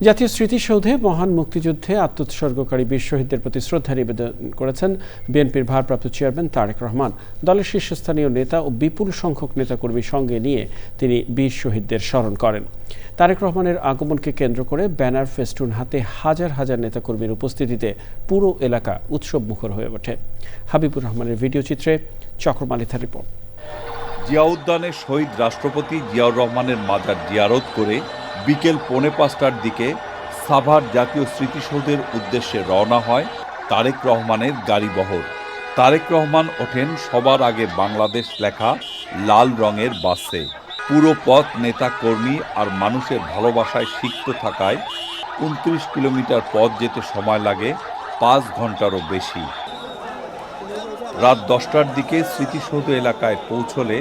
জাতীয় স্মৃতিসৌধে মহান মুক্তিযুদ্ধে আত্মোৎসর্গকারী বীর শহীদদের প্রতি শ্রদ্ধা নিবেদন করেছেন বিএনপির ভারপ্রাপ্ত চেয়ারম্যান তারেক রহমান। দলের শীর্ষস্থানীয় নেতা ও বিপুল সংখ্যক নেতাকর্মী সঙ্গে নিয়ে তিনি বীর শহীদদের স্মরণ করেন। তারেক রহমানের আগমনকে কেন্দ্র করে ব্যানার ফেস্টুন হাতে হাজার হাজার নেতাকর্মীর উপস্থিতিতে পুরো এলাকা উৎসবমুখর হয়ে ওঠে। হাবিবুর রহমানের ভিডিও চিত্রে চক্রমালিথার রিপোর্ট। জিয়া উদ্যানে শহীদ রাষ্ট্রপতি জিয়াউর রহমানের মাজার জিয়ারত করে বিকেল 4:45টার দিকে সাভার জাতীয় স্মৃতিসৌধের উদ্দেশ্যে রওনা হয় তারেক রহমানের গাড়িবহর। তারেক রহমান ওঠেন সবার আগে বাংলাদেশ লেখা লাল রঙের বাসে। পুরো পথ নেতা কর্মী আর মানুষের ভালোবাসায় সিক্ত থাকায় 29 কিলোমিটার পথ যেতে সময় লাগে 5 ঘন্টারও বেশি। রাত 10টার দিকে স্মৃতিসৌধ এলাকায় পৌঁছলে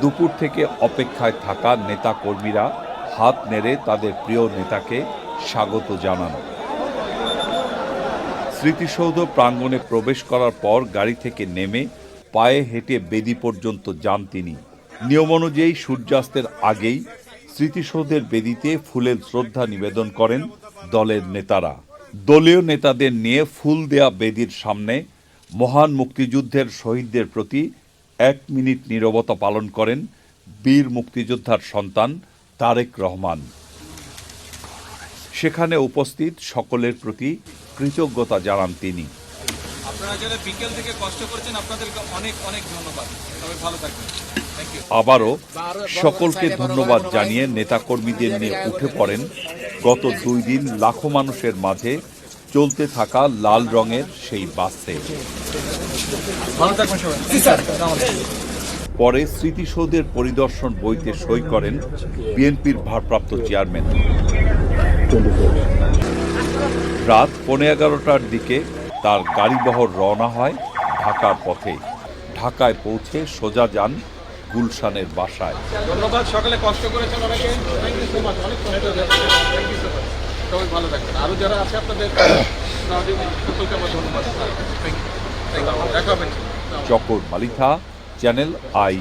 দুপুর থেকে অপেক্ষায় থাকা নেতা কর্মীরা হাত নেড়ে তাদের প্রিয় নেতাকে স্বাগত জানান। স্মৃতিসৌধ প্রাঙ্গণে প্রবেশ করার পর গাড়ি থেকে নেমে পায়ে হেঁটে বেদি পর্যন্ত যান তিনি। নিয়ম অনুযায়ী সূর্যাস্তের আগেই স্মৃতিসৌধের বেদিতে ফুলের শ্রদ্ধা নিবেদন করেন দলের নেতারা। দলীয় নেতাদের নিয়ে ফুল দেয়া বেদির সামনে মহান মুক্তিযুদ্ধের শহীদদের প্রতি 1 মিনিট নীরবতা পালন করেন বীর মুক্তিযোদ্ধার সন্তান তারেক রহমান। সেখানে উপস্থিত সকলের প্রতি কৃতজ্ঞতা জানান তিনি। আপনারা যারা বিকেল থেকে কষ্ট করেছেন আপনাদেরকে অনেক অনেক ধন্যবাদ। সবাই ভালো থাকবেন। Thank you. আবারও সকলকে ধন্যবাদ জানিয়ে নেতাকর্মীদের নিয়ে উঠে পড়েন গত 2 দিন লাখো মানুষের মাঝে চলতে থাকা লাল রঙের সেই বাসে। পরে স্মৃতিসৌধের পরিদর্শন বইতে সই করেন বিএনপির ভারপ্রাপ্ত চেয়ারম্যান। রাত 11:15টার দিকে তার গাড়িবহর রওনা হয় ঢাকার পথে। ঢাকায় পৌঁছে সোজা যান গুলশানের বাসায়। ধন্যবাদ। সকালে কষ্ট করেছেন অনেকে। Thank you so much. অনেক কষ্ট করেছেন। Thank you so much. সবাই ভালো থাকবেন। আরো যারা আছে আপনাদের সকলকে আমার ধন্যবাদ। Thank you. দেখা হবে। চকর মালিথা, চ্যানেল আই।